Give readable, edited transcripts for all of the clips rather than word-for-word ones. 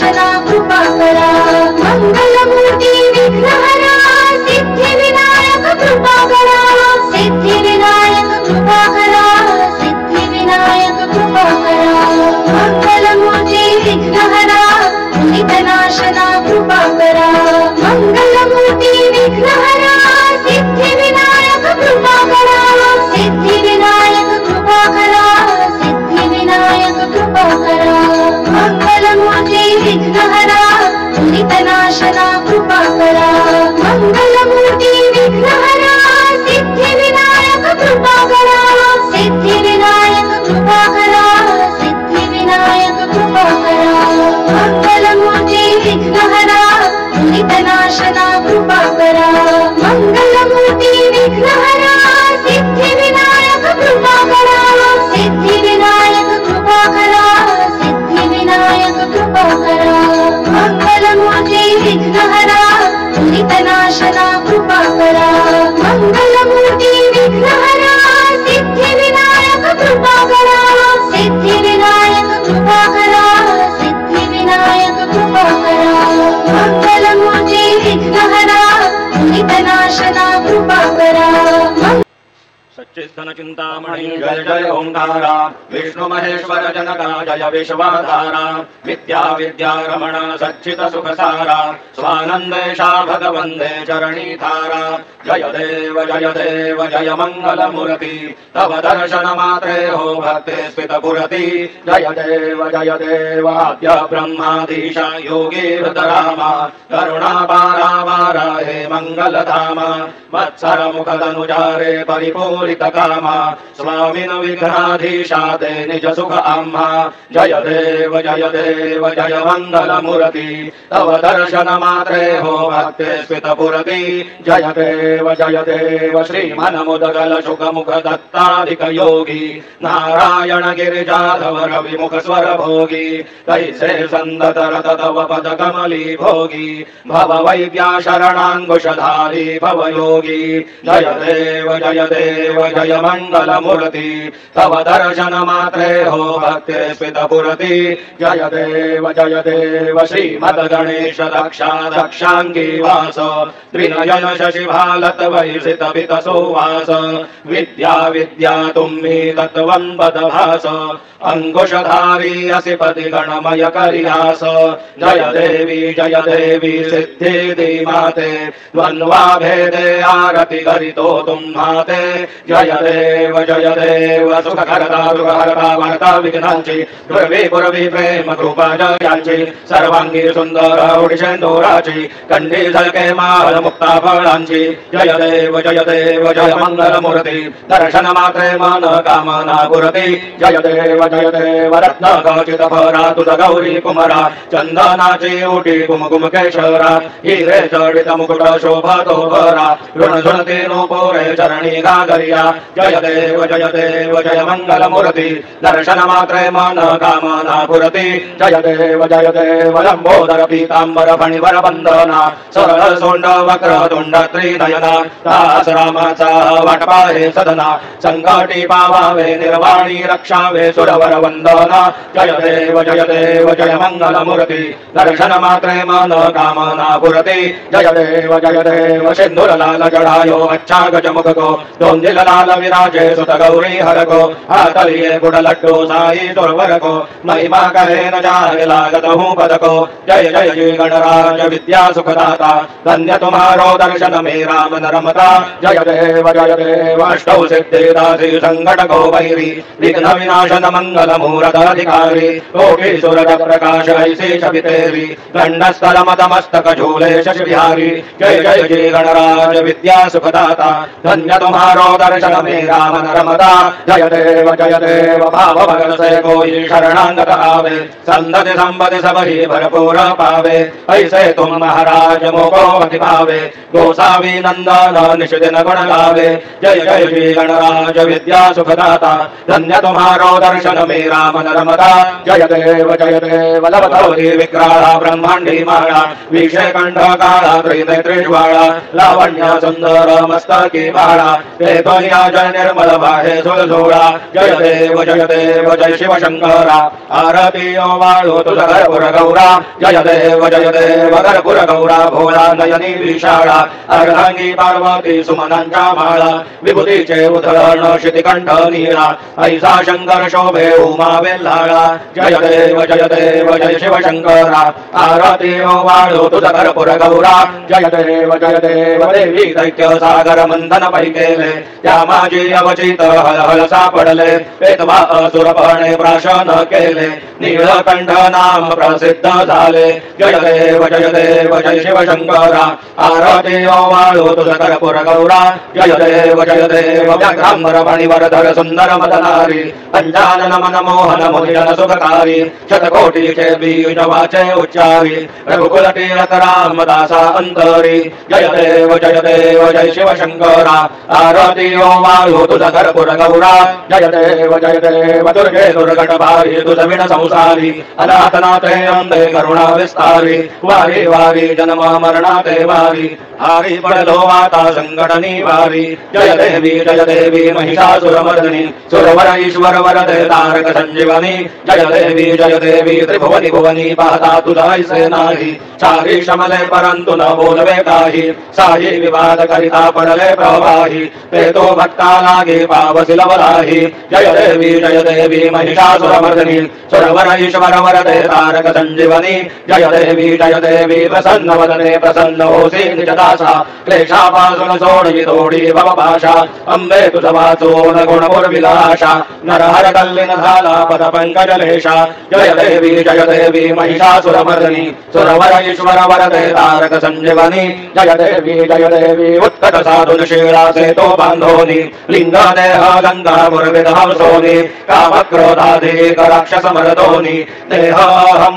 नित्यनाशना कृपा करा मंगलमूर्ती विघ्नहरा सिद्धिविनायक कृपा करा सिद्धिविनायक कृपा करा सिद्धिविनायक कृपा करा मंगलमूर्ती विघ्नहरा नित्यनाशना कृपा करा मंगलमूर्ती विघ्नहरा सिद्धिविनायक कृपा करा सिद्धिविनायक कृपा करा सिद्धिविनायक कृपा करा मंगलमूर्ती विघ्नहरा नित्यनाशना कृपा करा मंगलमूर्ती विघ्नहरा सिद्धिविनायक कृपा करा सिद्धिविनायक कृपा करा सिद्धिविनायक कृपा करा मंगलमूर्ती विघ्नहरा नित्यनाशना कृपा करा मंगलमूर्ती विघ्नहरा सिद्धिविनायक कृपा करा सिद्धिविनायक कृपा करा सिद्धिविनायक कृपा करा मंगलमूर्ती विघ्नहरा नित्यनाशना कृपा करा मंगलमूर्ती विघ्नहरा सिद्धिविनायक कृपा करा सिद्धिविनायक कृपा करा सिद्धिविनायक कृपा करा मंगलमूर्ती विघ्नहरा नित्यनाशना कृपा करा सच्चिस्थन चिंतामणि जय जय ओंकारा विष्णु महेश्वर जनका जय विश्वाधारा विद्या विद्या रमण सच्चित सुखसारा स्वानंदेशा भगवंदे चरणी धारा जय देव जय मंगल मूर्ति तव दर्शन मात्रे हो भक्ति स्मित पुरति जय देव आद्य ब्रह्माधीशा योगी हृदरामा करुणा पारा हे मंगल धामा वत्सर मुखदनुजारे परिपूर्ण कामा स्वामिन विघ्नाधीशा ते निज सुख आम्हा जय देव जय मंगल मूर्ति तव दर्शन मात्रे हो भक्ति स्मित पुरति जय देव श्रीमन मुदगल शुक मुख दत्ताधिक योगी नारायण गिरिजाधव रवि मुख स्वर भोगी कैसे संदतर तव पद कमली भोगी भव वैद्या शरणांकुशधारी भव योगी जय देव जय मंगल मूर्ति तव दर्शन मात्रे हो भक्ति स्मित पुरति जय देव श्रीमद गणेश दक्षांगी वास त्रिनयन शशि भालत वैसित पित सुवास विद्या तुम्ही तत्वं पद भास अंकुशधारी असिपति गणमय करियास जय देवी सिद्धि दीमाते द्वंद्वा भेदे आरति करितो तुम्हाते जय देव सुखकरता वरता विघ्नांची पुरवी प्रेम कृपा जयांची सर्वांगी सुंदर उडिशेंदोराची कंडी झलके माल मुक्ता फळांची जय देव जय मंगल मूर्ति दर्शन मात्रे मन कामना पुरती जय देव रत्न खचित फरा तुझ गौरी कुमरा चंदनाची उटी कुमकुम केशरा हिरे जडित मुकुट शोभतो भरा ऋण झुणती नूपुरे चरणी गागरिया जय देव जय मंगल मूर्ति दर्शन मात्रे मन कामना पुरती जय देव लंबोदर पीतांबर फणिवर वंदना सरळ सोंड वक्र तुंड त्रिनयना दास रामाचा वाटपाहे सदना संकटी पावावे निर्वाणी रक्षावे सुरवर वंदना जय देव जय मंगल मूर्ति दर्शन मात्रे मन कामना पुरती जय देव सिंधुर लाल जड़ायो अच्छा गज मुख को दोंदिल लाल विराजे सुत गौरी हर को हाथलिए गुड़ लड्डू साई सुरवर को महिमा कहे न जाए लागत हूँ पद को जय गणराज विद्या सुखदाता धन्य तुम्हारो दर्शन मेरा मन रमता जय देव अष्टौ सिद्धिदासी संकट को वैरी विघ्न विनाशन मंगल मूरत अधिकारी कोटि सूरज प्रकाश ऐसी छवि तेरी गंडस्थल मद मस्तक झूले शशि बिहारी जय गणराज विद्या सुखदाता धन्य तुम्हारो दर्शन मेरा मन रमता जय देव भाव भगत से कोई शरणागत आवे संतति संपत्ति सब ही भरपूर पावे ऐसे तुम महाराज मोको अति भावे गोसावी नंदन निषदिन गुण गावे जय गणराज विद्या सुखदाता धन्य तुम्हारो दर्शन मे राम नर्मदा जय देव लवतवती विक्राळा ब्रह्मांडी माळा विषय कंठ काळा त्रिनेत्रेश्वाळा लावण्य सुंदर मस्तकी बाळा तेतोया जय निर्मल बाहे झुळझुळा जय देव जय शिव शंकरा आरती वाळू तुझ घरपुर गौरा जय देव घरपुर गौरा भोळा नयनी विशाळा अर्धांगी पार्वती सुमनांच्या माळा विभूतीचे उधळण शितिकंठ नीळा ऐसा शंकर शोभे उमा वेल्हाळा जय देव जय शिव शंकरा आरती वाळू तुझ घरपुर गौरा जय देव देवी दैत्य सागर मंथन पैकेले त्या माझी अवचित हल सापडले पेतवा असुरपणे प्राशन केले नीलकंठ नाम प्रसिद्ध झाले जय देव जय शिव शंकरा आरती वाळू तुझ कर्पूर गौरा जय देव व्याघ्रांबर फणिवरधर सुंदर मदनारी पंचानन मन मोहन मुनिजन सुखकारी शतकोटीचे बीज वाचे उच्चारी रघुकुल टिळक रामदासा अंतरी जय देव जय शिव शंकरा आरती वाळू तुझ कर्पूर गौरा जय देव दुर्गे दुर्गट भारी तुझ विण संसारी अनाथनाथे अंधे करुणा विस्तारी वारी वारी जन्म मरणाते वारी हारी पडलो आता संकट निवारी जय देवी महिषासुरमर्दिनी सुरवर ईश्वर वरदे तारक संजीवनी जय देवी त्रिभुवनी भुवनी पाहता तुझा ऐसे नाही चारी शमले परंतु न बोलवे काही साई विवाद करिता पडले प्रवाही ते तो भक्ता लागे पावसी लवलाही जय देवी महिषासुरमर्दिनी सुरवर ईश्वर वरदे तारक संजीवनी जय देवी प्रसन्न वदने प्रसन्न होसी निजदासा क्लेशापासून सोडवी तोडी भवपाशा अंबे तुझ वाचून गुणपुरविलाशा नरहर कल्लिन झाला पद पंकजलेशा जय देवी महिषासुरमर्दिनी सुरवर ईश्वर वरदे तारक संजीवनी जय देवी उत्कट साधुन शिळासे तो बांधोनी लिंग देह गंगा मुरविधंसोनी काम क्रोधाधिक राक्षस मरदोनी देह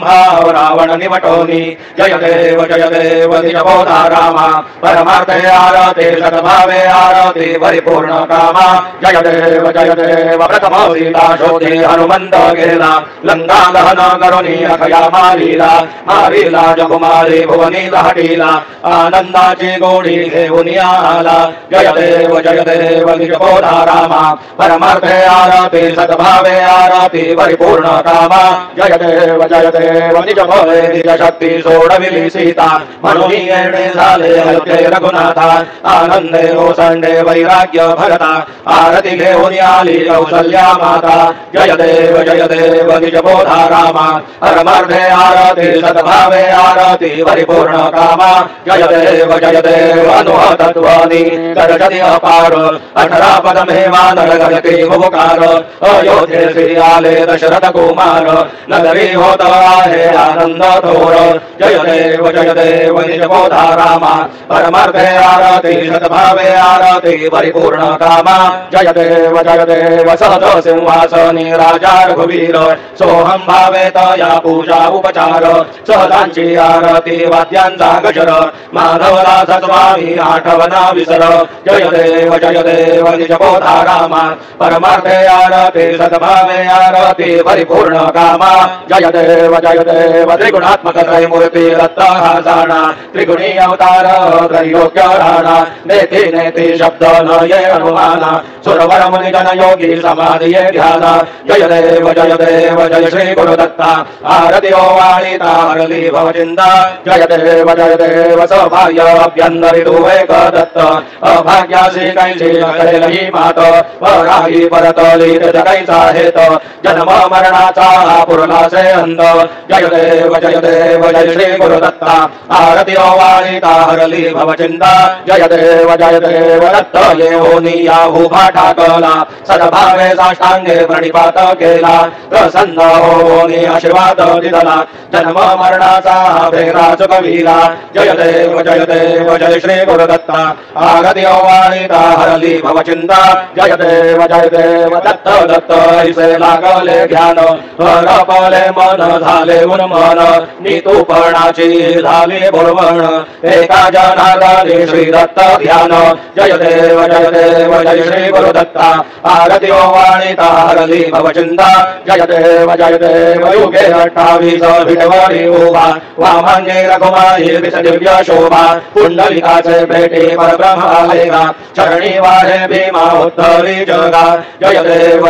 भाव रावण निवटोनी जय देव निजबोधा रामा परमार्थे आरती सद्भावे आरती परिपूर्ण कामा जय देव प्रथम सीता शोधी हनुमंत गेला लंका दहन करुणी अखया मारिला जगुमारी भुवनी दाटीला आनंदाची गोडी घेऊन आला जय देव निजबोधा रामा परमार्थे आरती सद्भावे आरती परिपूर्ण कामा जय देव निजबोधे निज शक्ती सोडविली सीता म्हणून येणे झाले अयोध्ये रघुनाथा आनंदे ओसंडे वैराग्य भरता आरती घेऊन आली कौसल्या माता जय देव निजबोधा रामा परमार्थे आरती सद्भावे आरती परिपूर्ण कामा जय देव अनुहतत्वानी गर्जति अपार 18 पदमे वानर गजति मुकार अयोध्येसी आले दशरथ कुमार नगरी होत आहे आनंद थोर जय देव निजबोधा रामा परमार्थे आरती सद्भावे आरती परिपूर्ण कामा जय देव सहज सिंहासनी राजा रघुवीर सोहम भावे तया पूजा उपचार सहजांची आरती वाद्यांचा गजर माधवदास स्वामी आठवना विसर जय देव निजबोधा रामा परमार्थे आरती सद्भावे आरती परिपूर्ण कामा जय देव त्रिगुणात्मक त्रयमूर्ती दत्ता जाणा त्रिगुणी अवतार त्रैलोक्य राणा नेति नेति शब्द न ये अनुमाना सुरवर मुनि जन योगी समाधि ये ध्याना जय देव जय श्री गुरुदत्ता आरती वाळीता हरली भवचिंता जय देव सौभाग्य अभ्यंतरी तू एक दत्त अभाग्यासी कैसी करेलही मात पराई परतली कैसा हेत जन्म मरणाचा पुरलासे अंत जय देव जय श्री गुरुदत्ता आरती वाळीता हरली भवचिंता जय देव दत्त येऊनी याहू भाटा कला सद्भावे साष्टांगे प्रणिपात केला प्रसन्न होऊनी आशीर्वाद दिला जन्म मरणाचा फेरा चुकविला जय देव जय श्री गुरुदत्ता आरती वाळीता हरली भवचिंता जय देव दत्त ऐसे लागले ध्यान हरपले मन झाले उन्मन नितूपणाची झाली बोलवण एका जनार्दनी श्री दत्त ध्यान जय देव जय श्री गुरुदत्ता आरती वाळीता हरली भवचिन्ता जय देव युगे 28 भिडवारी ओभा वामान्ये रघुमाये विष दिव्य शोभा कुंडलिका से बेटे पर ब्रह्म आएगा चरणी वाहे भीमा उत्तरी जगा जय देव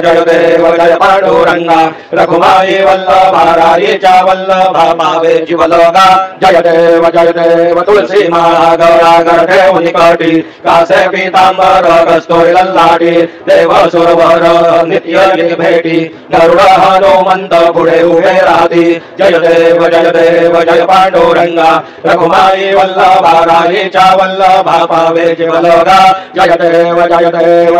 जय पांडुरंगा रघुमाई वल्लभा राये चा वल्लभा पावे जीवलोगा जय देव तुलसी माला गौरा गर्भे निकटी कासे पीतांबर कस्तूरी लल्लाटी देव सुरवर नित्य भेटी गरुड हनुमंत पुढे उभे राहती जय देव जय पांडुरंगा रघुमाई वल्लभा राये चा वल्लभा पावे जीवलोगा जय देव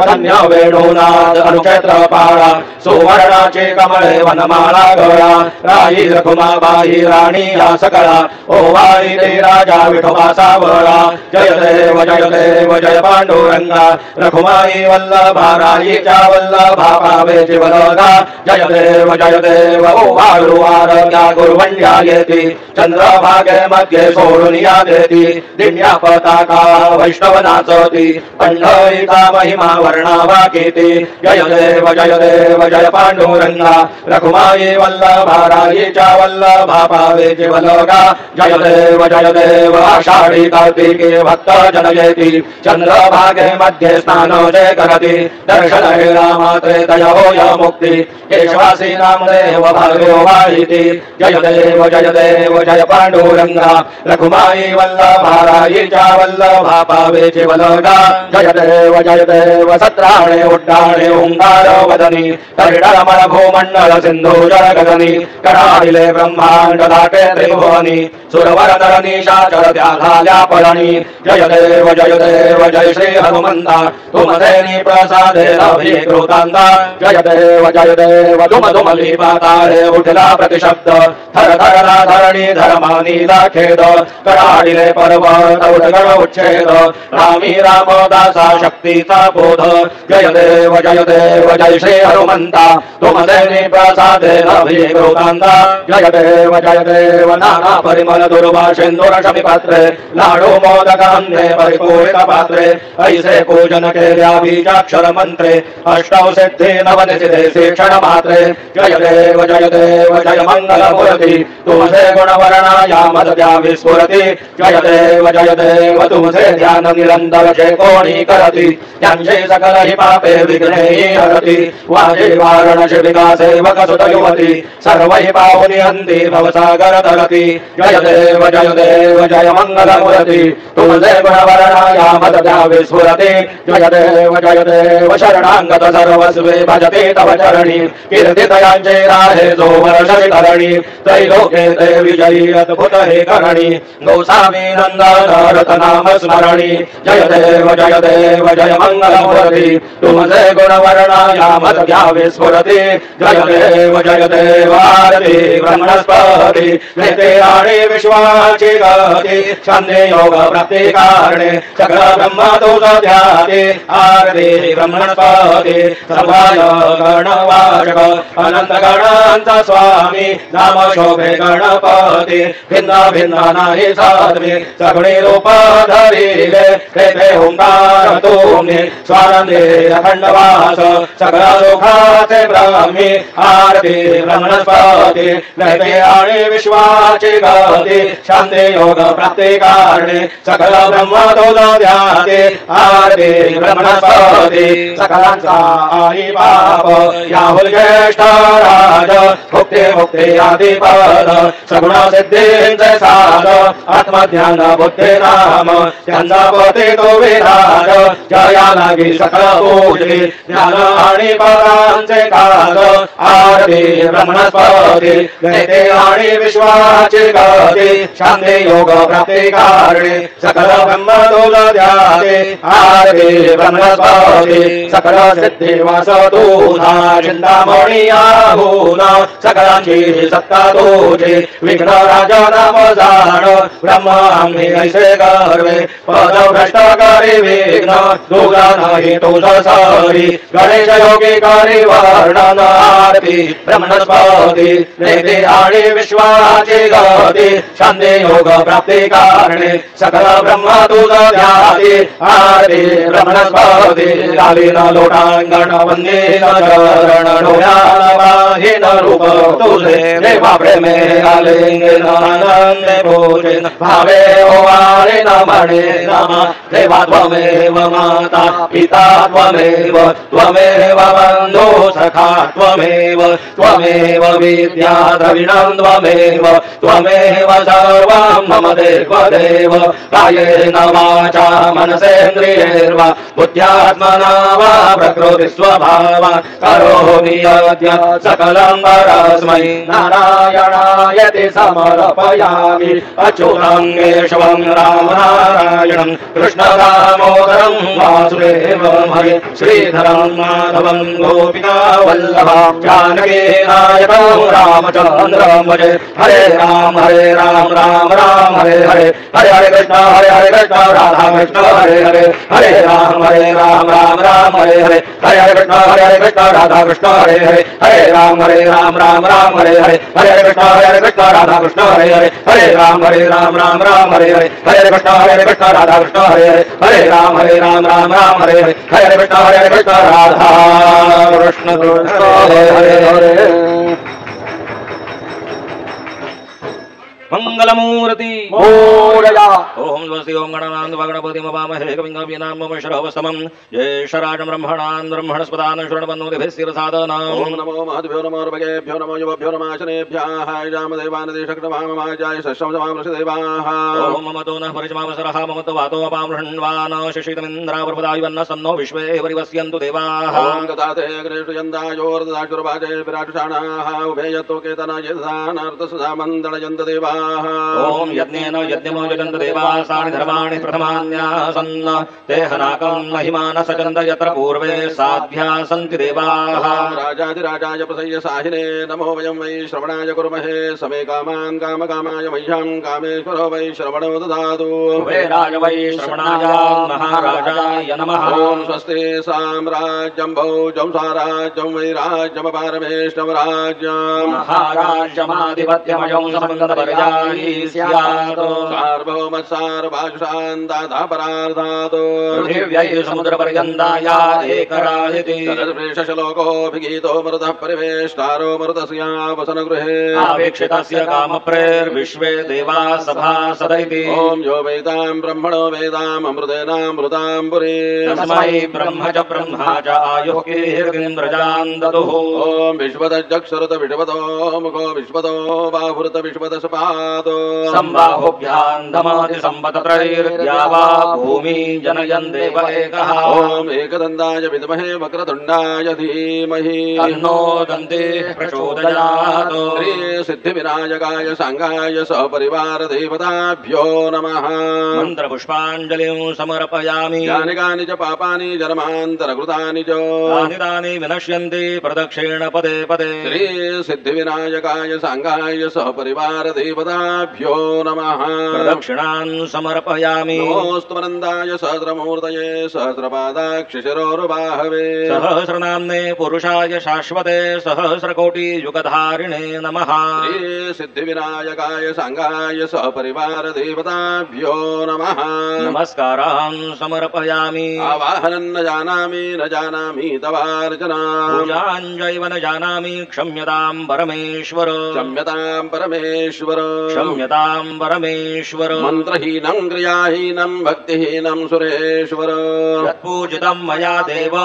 धन्य वेणुनाथ अनुक्षेत्र पाळा सुवर्णाचे कमळे वनमाळा गळा राई रघुमाबाई राणी या सकळा ओवाई ते राजा विठोबा सावळा जय देव जय पांडुरंगा रघुमाई वल्लभा राईच्या वल्लभा पावे जीवलोगा जय देव ओवाळू आरग्या गुरुवंड्या येती चंद्रभागे मध्ये सोडून या देती दिव्या पताका वैष्णव नाचती पंढरीचा महिमा वर्णावा कीती जय देव जय पांडुरंगा रघुमाई वल्लभा राईच्या वल्लभा पावे जीवलोगा जय देव आषाढी कार्तिके भक्त जन येती चंद्रभागे मध्ये स्नान जे करती दर्शन हेला मात्रे दय होय मुक्ती केशवासी नामदेव भाग्यो वाहिती जय देव जय पांडुरंगा रघुमाई वल्लभा राईच्या वल्लभा पावे जीवलोगा जय देव सत्राणे उड्डाणे ओंकार वदनी तरिडरमण भूमंडल सिंधू जगदनी कडाडिले ब्रह्मांड दाटे त्रिभुवनी सुरवर धरणी शाचर त्याघाल्या पळणी जय देव जय श्री हनुमंता तुमदेनी प्रसादे रवी कृतांता जय देव दुमली पाताळे उठला प्रतिशब्द थर थरला धरणी धर्मानीला खेद कडाडिले पर्वत उदगड उच्छेद रामी रामदासा शक्तीचा बोध जय देव जय श्री हनुमंता तुमदेनी प्रसादे रवी कृतांता जय देव नाना परिमल दुर्वासिंदूर शमी पात्रे लाडू मोदक अन्ने परिपूरित पात्रे ऐसे पूजन केल्या बीजाक्षर मंत्रे अष्टौ सिद्धि नवनिधिते शिक्षण मात्रे जय देव जय मंगल मूर्ति तुमसे गुणवर्णाया मदद्या विस्फुरति जय देव तुमसे ध्यान निरंतर जे कोणी करती त्यांचे सकल हि पापे विघ्ने हरति वाजे वारणसी विकासे वकसुत युवती सर्व हि पाहुनी हंती भवसागर धरती जय देव जय मंगल मूर्ति तुमसे गुणवर्णाया मदद्या विस्फुरति जय देव शरणांगत सर्वस्वे भजते तव चरणी कीर्तितयांचे राहे जो वर्षि धरणी त्रैलोके ते विजयी अद्भुत हे करणी गोसावी नंदन रत नाम स्मरणी जय देव जय मंगल मूर्ति तुमसे गुणवर्णाया मदद्या विस्फुरति जय देव आरती ब्रह्मणस्पति नेते आणे विश्वाची गती छंदे योग प्राप्ती कारणे सकल ब्रह्म तुझ ध्याते आरती ब्रह्मणस्पति सर्वाय गणवाचक अनंत गणांचा स्वामी नाम शोभे गणपती भिन्न भिन्न नाही साधवी सगुणी रूप धरिले तेथे ओंकार तुम्ही स्वानंदे अखंड वास सगळ सुखाचे ब्रह्मी आरती ब्रह्मणस्पति नेते आणि विश्वाची गती शांती योग प्राप्ती कारणे सकल ब्रह्म तुझ ध्याते आरती ब्रह्मणस्पति सकलांचा आई बाप याहुल ज्येष्ठ राज मुक्ती आदि पद सगुण सिद्धींचे साध आत्मज्ञान बुद्धी नाम त्यांचा पोते तो विराज जया लागी सकल पूजली ज्ञान आणि पदांचे काज आरती ब्रह्मणस्पति नेते आणि विश्वाची गती शांती योग प्राप्ती कारणे सकल ब्रह्म तुझ ध्याते आरती ब्रह्मणस्पति सकल सिद्धी वास तुझा चिंतामणी आभून सकलांची सत्ता तुझी विघ्न राजा नाम जाण ब्रह्मामि ऐसे गर्वे पद भ्रष्टकारी विघ्न दूजा नहीं तुझ सारी गणेश योगी करी वर्णन आरती ब्रह्मणस्पती नेते आणि विश्वाची गती शांती योग प्राप्ती कारणे सकल ब्रह्म तुझ ध्याती आरती ब्रह्मणस्पती गालीन लोटांगण वंदीन चरण डोळ्याहीन रूप तुझे देवा प्रेमे आलिंगन आनंदे भोजन भावे ओवारे नमणे नम देवा त्वमेव माता पिता त्वमेव त्वमेव बन्धो सखा त्वमेव त्वमेव विद्या द्रविणं त्वमेव त्वमेव सर्वं मम देवदेव कायेन वाचा मनसेन्द्रियैर्वा बुद्ध्यात्मना वा प्रकृतिस्वभावात् करोमि यद्य सकलं परस्मै नारायणायति समर्पयामि अच्युतं केशवं रामनारायणं कृष्णदामोदरं वासुदेवं हरे श्रीधरं माधवं गोपिका वल्लभं जानकी नायकं रामचन्द्रं भजे हरे राम राम राम हरे हरे हरे हरे कृष्ण राधा कृष्ण हरे हरे हरे राम राम हरे हरे हरे हरे कृष्ण राधा कृष्ण हरे हरे हरे राम राम हरे हरे हरे हरे कृष्ण राधा कृष्ण हरे हरे हरे राम राम हरे हरे हरे कृष्ण राधा कृष्ण हरे हरे हरे राम हरे हरे हरे कृष्ण राधा कृष्ण हरे हरे मंगलमूर्ति मोरया ओम स्वस्ति ओम गणानां गणपति मवामहे कविं कवीनां मम श्रवस्तमं ज्येष्ठराजं ब्रह्मणां ब्रह्मणस्पदानं शृण्वन्नोतिभिस्सिरसादनां ओम नमो महद्भ्यो नमो ऋभ्यो नमो युवभ्यो नमः शनेभ्यः जामदेवानदेशक्रमाममाजाय सश्रमसमामृषदेवाः ओम मम तो नः परिचमावसरः मम तो वातो अपामृषण्वान् शशितमिन्द्रावृपदायुवन्नः सन्नो विश्वे परिवस्यन्तु देवाः ओम ददाते गणेशयन्दायोर्ददाशुरभाजे विराटशाणाः उभयतो केतनायधानार्थसुधामन्दलयन्त देवाः ओम यज्ञेन यज्ञमो यजन्त देवाः सानि धर्माणि प्रथमान्यासन् ते हनाकं महिमान सचन्द यत्र पूर्वे साध्या सन्ति देवाः राजाधिराजाय प्रसय्य साहिने नमो वयं वै श्रवणाय कुर्महे समे कामान् कामकामाय मह्यं कामेश्वरो वै श्रवणो ददातु कुबेराय वै श्रवणाय महाराजाय नमः ओम स्वस्ति साम्राज्यं भौजं साराज्यं वै राज्यमपारमेष्टवराज्यं महाराज्यमाधिपत्यमयं समङ्गत सार्वभौमसार्वाजुषान्दाधापरार्धातो पृथिव्यै समुद्रपर्यन्ताय एकरायति तदर्वेशलोकोऽभिगीतो मरुतः परिवेष्टारो मरुतस्यावसनगृहे आवेक्षितस्य कामप्रेर्विश्वे देवाः सभासदैति ॐ यो वेदां ब्रह्मणो वेदाम् अमृतेनामृतां पुरी तस्मै ब्रह्म च ब्रह्मा च आयुः कीर्तिन्द्रजान् ददुः ॐ विश्वतज्जक्षरुत विश्वतो मुखो विश्वतो बाहुरुत विश्वतसपादो सम्बाहुभ्यां दमाति सम्पतत्रैर्द्यावा भूमि जनयन् देव एकः ॐ एकदन्ताय विद्महे वक्रतुण्डाय धीमहि तन्नो दन्तिः प्रचोदयात् श्री सिद्धिविनायकाय सांगाय सपरिवार देवताभ्यो नमः मन्त्रपुष्पाञ्जलिं समर्पयामि यानि कानि च पापानि जन्मान्तरकृतानि च तानि विनश्यन्ति प्रदक्षिण पदे पदे श्री सिद्धिविनायकाय सांगाय सपरिवार देवताभ्यो नमः प्रदक्षिणान् समर्पयामि नमोऽस्तु वनन्दाय सहस्रमूर्तये सहस्रपादाक्षशिरोरुबाहवे सहस्रनाम्ने पुरुषाय शाश्वते सहस्रकोटियुगधारिणे नमः श्री सिद्धिविनायकाय सांगाय सपरिवार देवताभ्यो नमः नमस्कारान् समर्पयामि आवाहनं न जानामि तवार्चना पूजाञ्जैव न जानामि क्षम्यतां परमेश्वर क्षम्यतां परमेश्वर क्षम्यतां परमेश्वर मन्त्रहीनं क्रियाहीनं भक्तिहीनं सुरेश्वर यत्पूजितं मया देव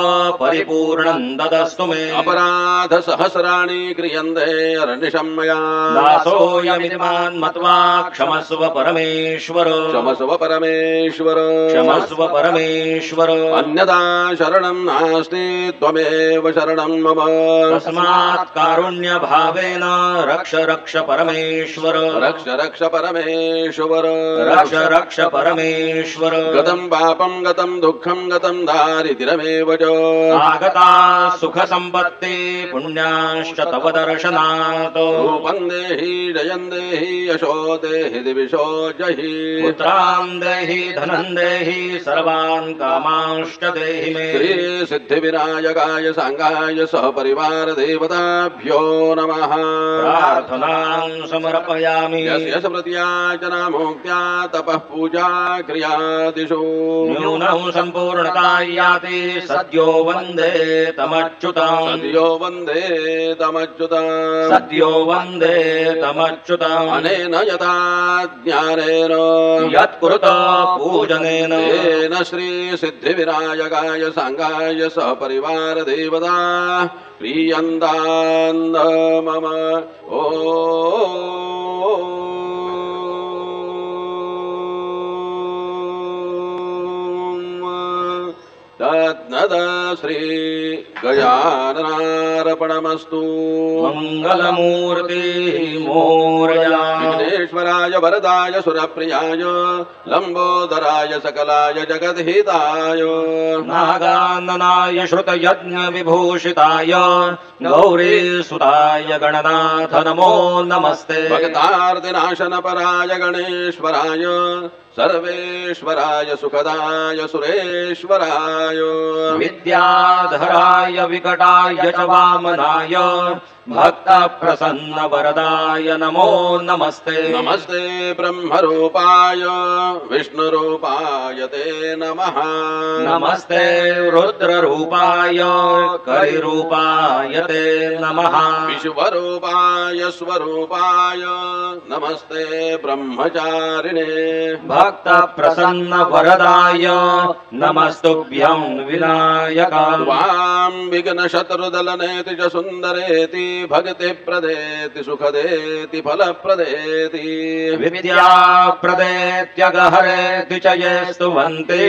परिपूर्णं ददस्तु मे अपराध सहस्राणि क्रियन्ते अरनिशं मया दासोऽयमिति मां मत्वा क्षमस्व परमेश्वर क्षमस्व परमेश्वर क्षमस्व परमेश्वर अन्यथा शरणं नास्ति त्वमेव शरणं मम तस्मात् कारुण्यभावेन रक्ष रक्ष परमेश्वर रक्ष रक्ष परमेश्वर रक्ष रक्ष परमेश्वर गतं पापं गतं दुःखं गतं दारिद्र्यमेव च आगता सुख संपत्ति पुण्याश्च तव दर्शनात् रूपं देहि जयं देहि यशो देहि दिविशो जहि पुत्रान् देहि धनं देहि सर्वान् कामांश्च देहि मे श्री सिद्धिविनायकाय सांगाय सहपरिवार देवताभ्यो नमः प्रार्थनां समर्पयामि यस्य प्रत्याचना मोक्त्या तपः पूजा क्रियादिषु न्यूनं सम्पूर्णता याति सद्यो वन्दे तमच्युताम् सद्यो वन्दे तमच्युताम् सद्यो वन्दे तमच्युताम् अनेन यथा ज्ञानेन यत्कृत पूजनेन तेन श्री सिद्धिविनायकाय सांगाय सहपरिवार देवता प्रीयन्तान् मम ॐ तद्नद श्री गजाननार्पणमस्तु मङ्गलमूर्ति मोरया विघ्नेश्वराय वरदाय सुरप्रियाय लम्बोदराय सकलाय जगद्हिताय नागाननाय श्रुतयज्ञविभूषिताय गौरीसुताय गणनाथ नमो नमस्ते भक्तार्तिनाशनपराय गणेश्वराय सर्वेश्वराय सुखदाय सुरेश्वराय विद्याधराय विकटाय च वामनाय भक्तप्रसन्न वरदाय नमो नमस्ते नमस्ते ब्रह्मरूपाय विष्णुरूपाय ते नमः नमस्ते रुद्ररूपाय करिरूपाय ते नमः विश्वरूपाय स्वरूपाय नमस्ते ब्रह्मचारिणे भक्तप्रसन्न वरदाय नमस्तुभ्यं विनायक त्वां विघ्नशत्रुदलनेति च सुन्दरेति भक्ति प्रदेति सुखदेति फलप्रदेति विद्याप्रदेत्यगहरेति च ये स्तुवन्ति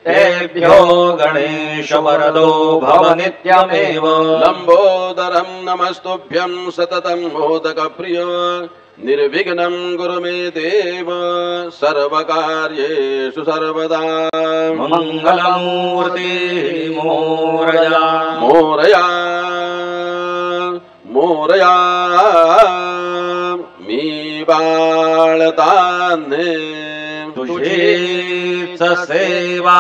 तेभ्यो गणेश वरदो भव नित्यमेव लम्बोदरं नमस्तुभ्यं सततं मोदकप्रिय निर्विघ्नं कुरु मे देव सर्वकार्येषु सर्वदा मङ्गलमूर्ति मोरया मोरया मोरया मी बाळताने तुझीच सेवा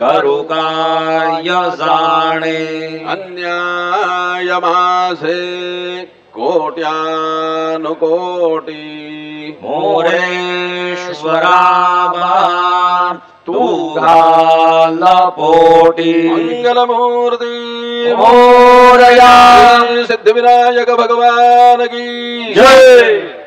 करू कार्य जाणे अन्याय माझे कोट्यानुकोटी मोरेश्वराबा तू घाल पोटी मंगलमूर्ती मोरया सिद्धिविनायक भगवान की जय।